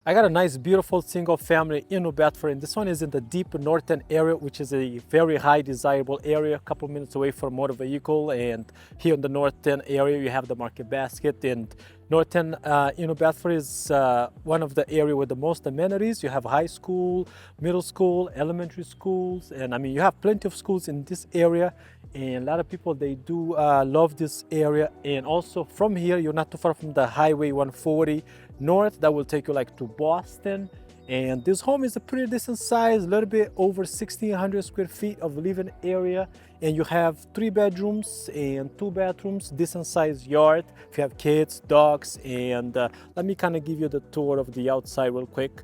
I got a nice, beautiful single family in New Bedford, and this one is in the deep northern area, which is a very high desirable area, a couple minutes away from motor vehicle. And here in the northern area, you have the Market Basket. And northern New Bedford is one of the area with the most amenities. You have high school, middle school, elementary schools, and I mean, you have plenty of schools in this area. And a lot of people, they do love this area. And also from here, you're not too far from the highway 140 north that will take you like to Boston. And this home is a pretty decent size, a little bit over 1,600 square feet of living area. And you have 3 bedrooms and 2 bathrooms, decent sized yard if you have kids, dogs. And let me kind of give you the tour of the outside real quick.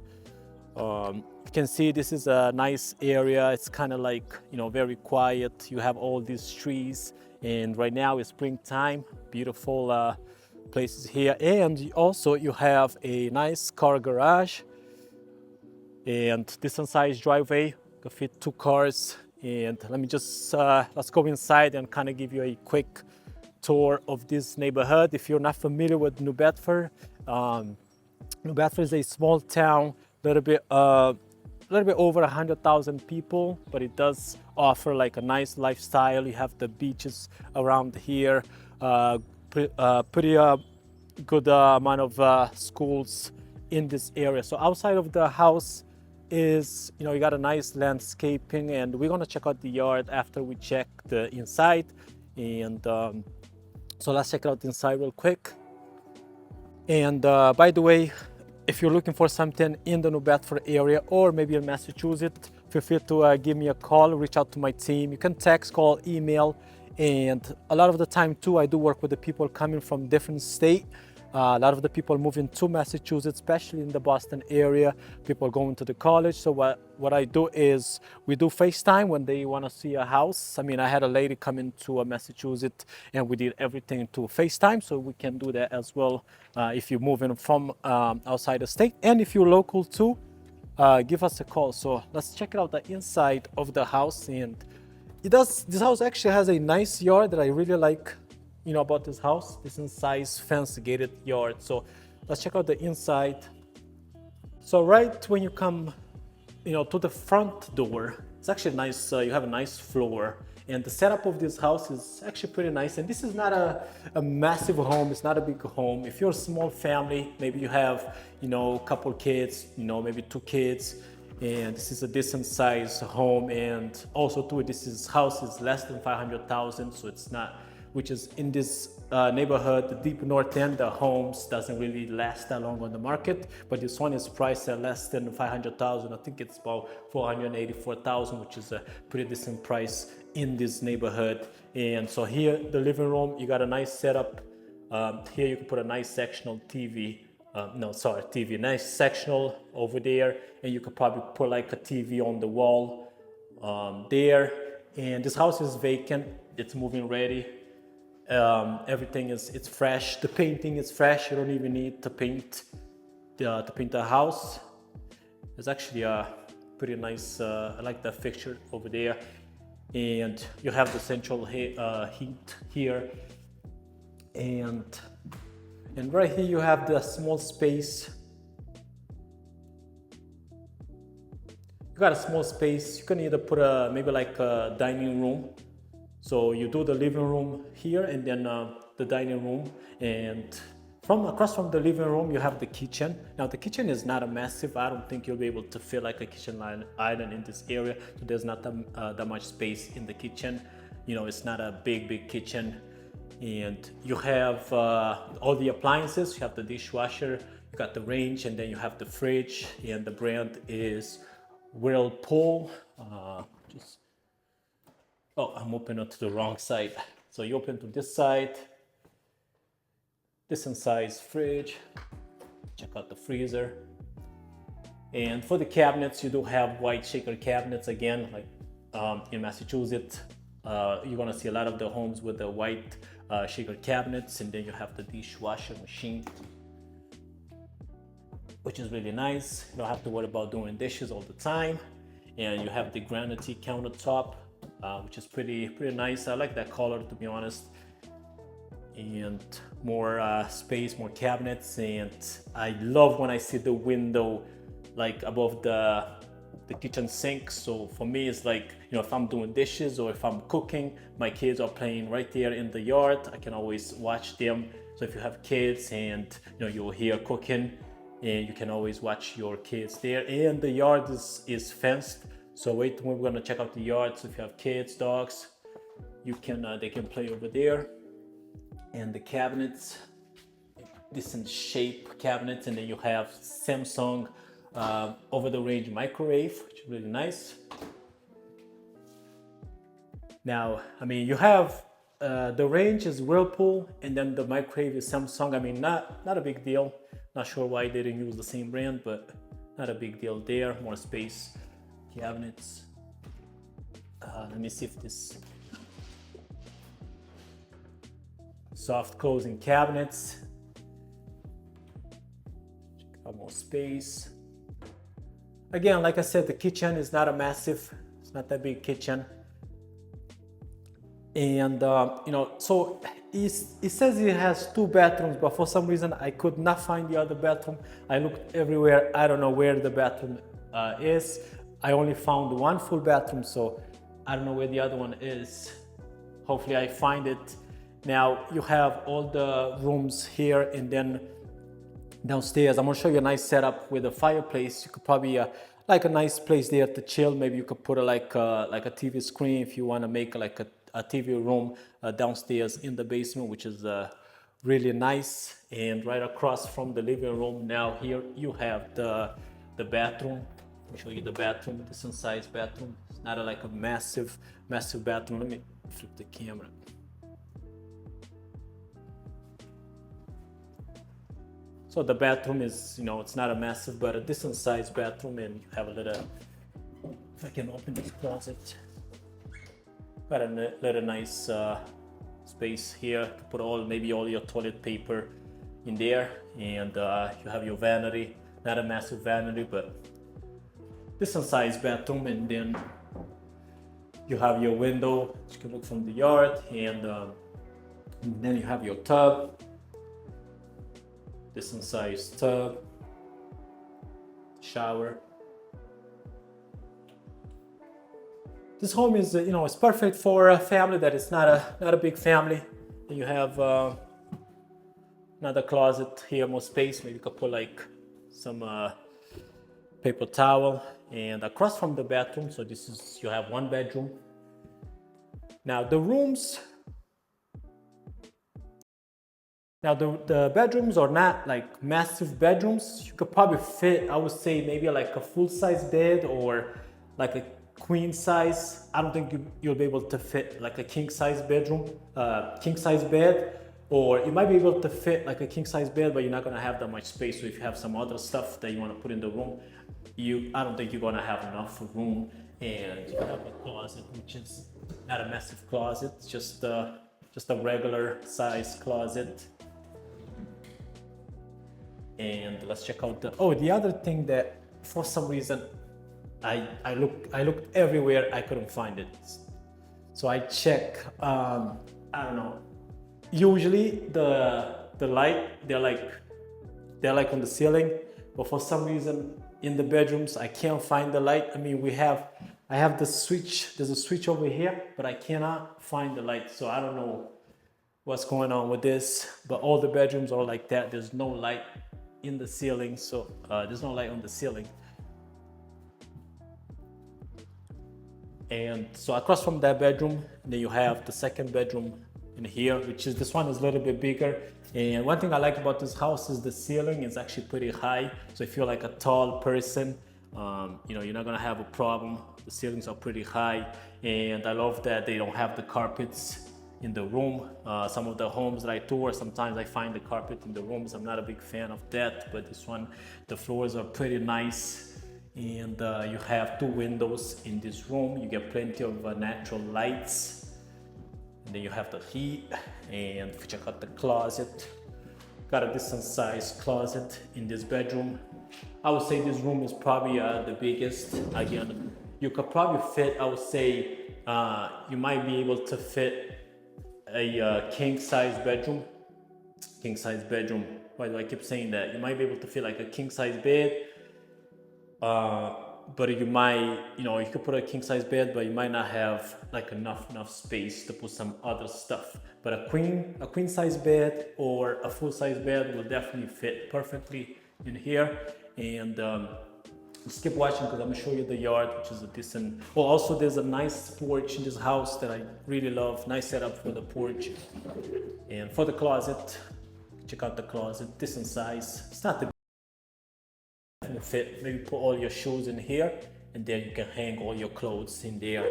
You can see this is a nice area. It's kind of like, you know, very quiet. You have all these trees, and right now it's springtime. Beautiful places here. And also you have a nice car garage and decent sized driveway. Could fit 2 cars. And let me just let's go inside and kind of give you a quick tour of this neighborhood. If you're not familiar with New Bedford, New Bedford is a small town, a little bit over 100,000 people, but it does offer like a nice lifestyle. You have the beaches around here, pretty good amount of schools in this area. So outside of the house is, you know, you got a nice landscaping, and we're gonna check out the yard after we check the inside. And so let's check out the inside real quick. And by the way, if you're looking for something in the New Bedford area or maybe in Massachusetts, feel free to give me a call, reach out to my team. You can text, call, email, and a lot of the time too, I do work with the people coming from different states. A lot of the people moving to Massachusetts, especially in the Boston area, people going to the college. So what I do is we do FaceTime when they want to see a house. I mean, I had a lady come into Massachusetts and we did everything to FaceTime. So we can do that as well if you're moving from outside the state. And if you're local too, give us a call. So let's check out the inside of the house. And this house actually has a nice yard that I really like, you know, about this house. This size fence gated yard. So let's check out the inside. So right when you come, you know, to the front door, it's actually nice. You have a nice floor, and the setup of this house is actually pretty nice. And this is not a massive home. It's not a big home. If you're a small family, maybe you have, you know, a couple kids, you know, maybe 2 kids, and this is a decent size home. And also too, this house is less than 500,000, so it's not, which is in this neighborhood, the deep north end, the homes doesn't really last that long on the market. But this one is priced at less than 500,000. I think it's about 484,000, which is a pretty decent price in this neighborhood. And so here, the living room, you got a nice setup. Here you can put a nice sectional TV. TV, nice sectional over there. And you could probably put like a TV on the wall there. And this house is vacant. It's moving ready. Everything it's fresh. The painting is fresh. You don't even need to paint the house. It's actually a pretty nice. I like the fixture over there, and you have the central heat here, and right here you have the small space. You got a small space. You can either put maybe like a dining room. So you do the living room here, and then the dining room, and from across from the living room you have the kitchen. Now the kitchen is not a massive. I don't think you'll be able to fit like a kitchen island in this area. So there's not that much space in the kitchen. You know, it's not a big kitchen. And you have all the appliances. You have the dishwasher, you got the range, and then you have the fridge. And the brand is Whirlpool. Oh, I'm opening to the wrong side. So you open to this side, decent size fridge. Check out the freezer. And for the cabinets, you do have white shaker cabinets again, like in Massachusetts. You're gonna see a lot of the homes with the white shaker cabinets, and then you have the dishwasher machine, which is really nice. You don't have to worry about doing dishes all the time. And you have the granite countertop, which is pretty nice. I like that color, to be honest. and more space, more cabinets. And I love when I see the window like above the kitchen sink. So for me, it's like, you know, if I'm doing dishes or if I'm cooking, my kids are playing right there in the yard. I can always watch them. So if you have kids and, you know, you're here cooking, and you can always watch your kids there. And the yard is fenced. So wait, we're gonna check out the yard. So if you have kids, dogs, you can they can play over there. And the cabinets, decent shape cabinets, and then you have Samsung over the range microwave, which is really nice. Now, I mean, you have the range is Whirlpool, and then the microwave is Samsung. I mean, not a big deal. Not sure why they didn't use the same brand, but not a big deal there. More space, cabinets. Let me see if this soft closing cabinets. More space. Again, like I said, the kitchen is not a massive, it's not that big kitchen. And you know, so it says it has 2 bathrooms, but for some reason I could not find the other bathroom. I looked everywhere. I don't know where the bathroom is. I only found 1 full bathroom, so I don't know where the other one is. Hopefully I find it. Now you have all the rooms here, and then downstairs I'm gonna show you a nice setup with a fireplace. You could probably like a nice place there to chill. Maybe you could put like a TV screen if you want to make like a TV room downstairs in the basement, which is really nice. And right across from the living room, now here you have the bathroom. Let me show you the bathroom, decent sized bathroom. It's not like a massive bathroom. Let me flip the camera. So the bathroom is, you know, it's not a massive, but a decent sized bathroom, and you have a little, if I can open this closet, got a little nice space here to put maybe all your toilet paper in there. And you have your vanity, not a massive vanity, but decent sized bathroom. And then you have your window, you can look from the yard, and then you have your tub. Decent sized tub, shower. This home is, you know, it's perfect for a family that is not a big family. You have another closet here, more space. Maybe you could put like some paper towel. And across from the bathroom, so this is, you have 1 bedroom. Now the rooms. Now the bedrooms are not like massive bedrooms. You could probably fit, I would say, maybe like a full-size bed or like a queen size. I don't think you'll be able to fit like a king-size bedroom, king-size bed, or you might be able to fit like a king-size bed, but you're not gonna have that much space. So if you have some other stuff that you want to put in the room, I don't think you're gonna have enough room. And you have a closet, which is not a massive closet, just a regular size closet. And let's check out the other thing that for some reason I looked everywhere, I couldn't find it. So I check, I don't know. Usually the light, they're like on the ceiling, but for some reason in the bedrooms I can't find the light. I mean, I have the switch. There's a switch over here, but I cannot find the light. So I don't know what's going on with this, but all the bedrooms are like that. There's no light in the ceiling, so there's no light on the ceiling. And so across from that bedroom, then you have the second bedroom in here, which is, this one is a little bit bigger. And one thing I like about this house is the ceiling is actually pretty high. So if you're like a tall person, you know, you're not gonna have a problem. The ceilings are pretty high, and I love that they don't have the carpets in the room. Some of the homes that I tour, sometimes I find the carpet in the rooms. I'm not a big fan of that, but this one, the floors are pretty nice. And you have 2 windows in this room. You get plenty of natural lights. And then you have the heat. And if you check out the closet, got a decent sized closet in this bedroom. I would say this room is probably the biggest. Again, you could probably fit, I would say, you might be able to fit a king size bedroom. King size bedroom. Why do I keep saying that? You might be able to feel like a king size bed, but you might, you could put a king size bed, but you might not have like enough space to put some other stuff. But a queen size bed or a full size bed will definitely fit perfectly in here. And just keep watching because I'm gonna show you the yard, which is a decent. Oh, also there's a nice porch in this house that I really love. Nice setup for the porch. And for the closet, check out the closet, decent size. It's not the fit. Maybe put all your shoes in here, and then you can hang all your clothes in there.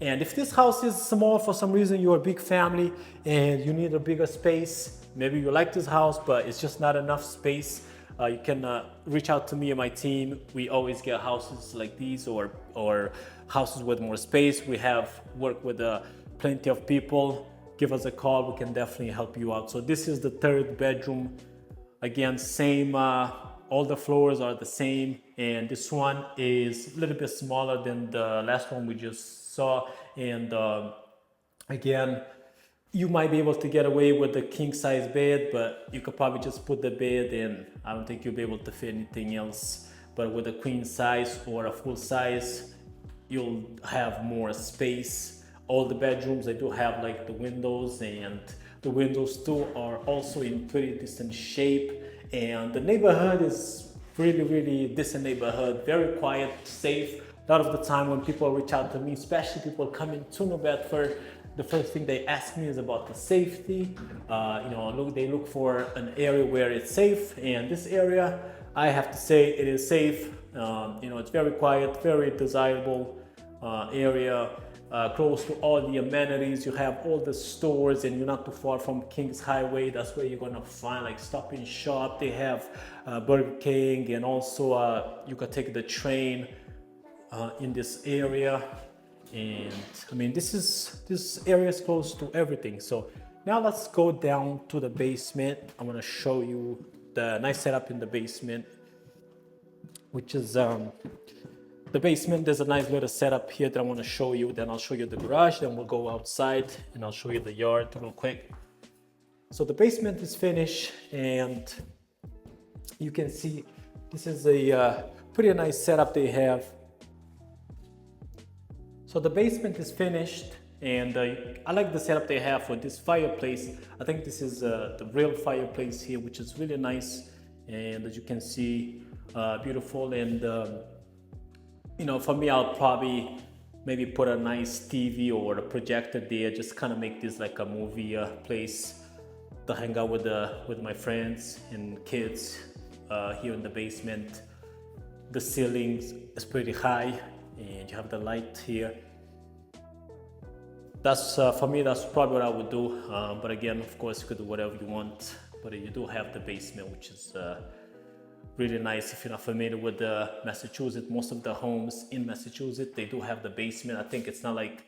And if this house is small for some reason, you're a big family and you need a bigger space, maybe you like this house but it's just not enough space, you can reach out to me and my team. We always get houses like these or houses with more space. We have worked with plenty of people. Give us a call, we can definitely help you out. So this is the third bedroom. Again, same, all the floors are the same, and this one is a little bit smaller than the last one we just saw. And again, you might be able to get away with the king size bed, but you could probably just put the bed in. I don't think you'll be able to fit anything else. But with a queen size or a full size, you'll have more space. All the bedrooms, they do have like the windows, and the windows too are also in pretty decent shape. And the neighborhood is really decent neighborhood, very quiet, safe. A lot of the time when people reach out to me, especially people coming to New Bedford, the first thing they ask me is about the safety. They look for an area where it's safe, and this area, I have to say, it is safe. It's very quiet, very desirable area. Close to all the amenities. You have all the stores, and you're not too far from King's Highway. That's where you're gonna find like Stop and Shop. They have Burger King, and also you can take the train in this area. And I mean, this area is close to everything. So now let's go down to the basement. I'm gonna show you the nice setup in the basement, which is the basement. There's a nice little setup here that I want to show you. Then I'll show you the garage. Then we'll go outside and I'll show you the yard real quick. So the basement is finished, and you can see this is a pretty nice setup they have. So the basement is finished, and I like the setup they have for this fireplace. I think this is the real fireplace here, which is really nice. And as you can see, beautiful. And for me, I'll probably maybe put a nice TV or a projector there, just kind of make this like a movie place to hang out with my friends and kids here in the basement. The ceiling is pretty high, and you have the light here. That's for me, that's probably what I would do. But again, of course, you could do whatever you want. But you do have the basement, which is really nice. If you're not familiar with Massachusetts, most of the homes in Massachusetts, they do have the basement. I think it's not like,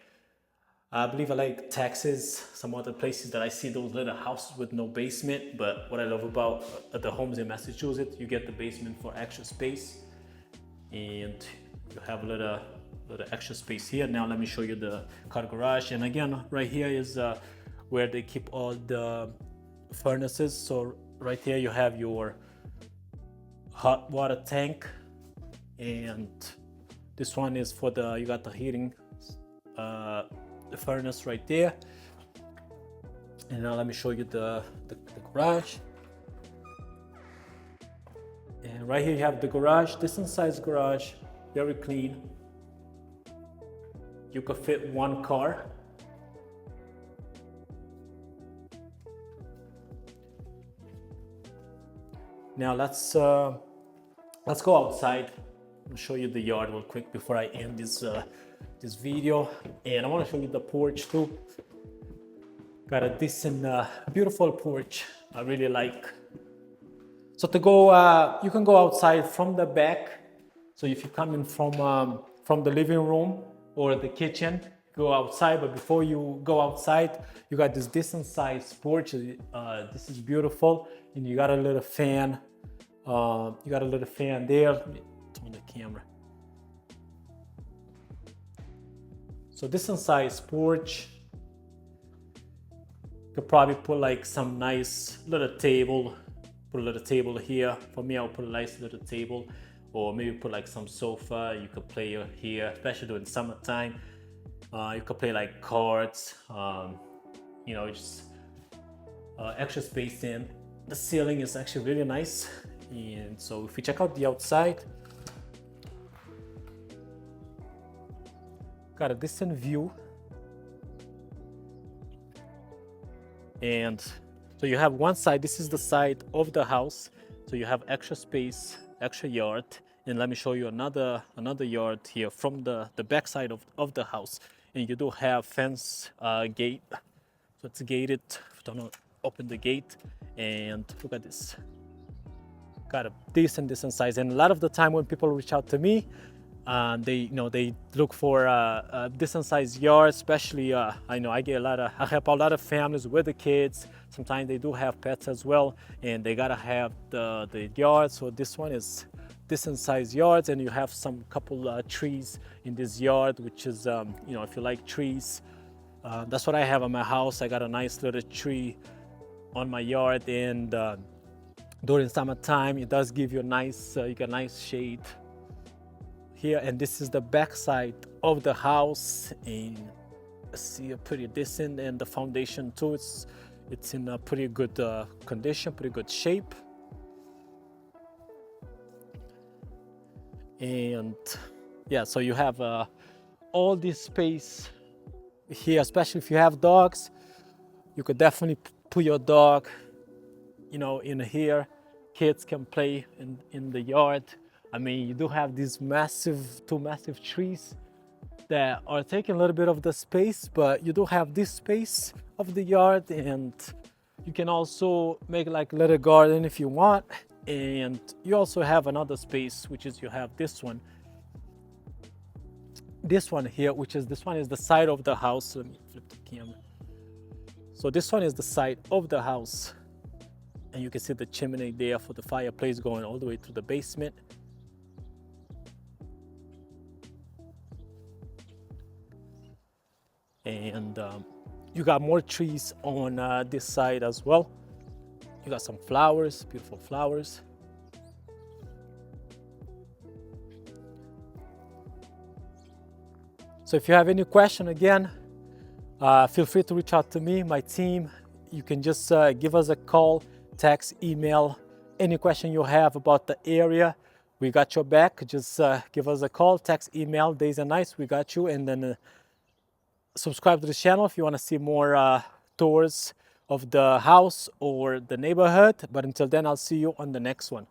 I believe I like Texas, some other places that I see those little houses with no basement. But what I love about the homes in Massachusetts, you get the basement for extra space, and you have a little extra space here. Now let me show you the car garage. And again, right here is where they keep all the furnaces. So right here you have your hot water tank, and this one is for you got the heating, the furnace right there. And now let me show you the garage. And right here you have the garage, decent sized garage, very clean. You could fit one car. Now let's go outside. I'll show you the yard real quick before I end this video. And I want to show you the porch too. Got a decent, beautiful porch. I really like. So to go, you can go outside from the back. So if you're coming from the living room or the kitchen, go outside. But before you go outside, you got this decent sized porch. This is beautiful, and you got a little fan. You got a little fan there. Let me turn the camera. So decent sized porch. Could probably put like some nice little table, put a little table here. For me, I'll put a nice little table, or maybe put like some sofa. You could play here, especially during summertime. You could play like cards, just extra space in. The ceiling is actually really nice. And so if we check out the outside, got a decent view. And so you have one side, this is the side of the house. So you have extra space, extra yard. And let me show you another yard here from the back side of the house. And you do have fence gate. So it's gated. Don't open the gate. And look at this. Got a decent size. And a lot of the time when people reach out to me, they look for a decent sized yard, especially I help a lot of families with the kids. Sometimes they do have pets as well, and they gotta have the yard. So this one is decent sized yards, and you have some couple trees in this yard, which is if you like trees, that's what I have in my house. I got a nice little tree on my yard, and during summertime it does give you a nice you get nice shade here. And this is the back side of the house, and see a pretty decent, and the foundation too, it's in a pretty good condition, pretty good shape. And yeah, so you have all this space here, especially if you have dogs. You could definitely put your dog in here. Kids can play in the yard. I mean, you do have these two massive trees that are taking a little bit of the space, but you do have this space of the yard, and you can also make like a little garden if you want. And you also have another space, which is you have this one here, this one is the side of the house. Let me flip the camera. So this one is the side of the house, and you can see the chimney there for the fireplace going all the way to the basement. And you got more trees on this side as well. You got some flowers, beautiful flowers. So if you have any question, again, feel free to reach out to me, my team. You can just give us a call, text, email, any question you have about the area. We got your back. Just give us a call, text, email, days and nights. We got you. And then subscribe to the channel if you want to see more tours of the house or the neighborhood. But until then, I'll see you on the next one.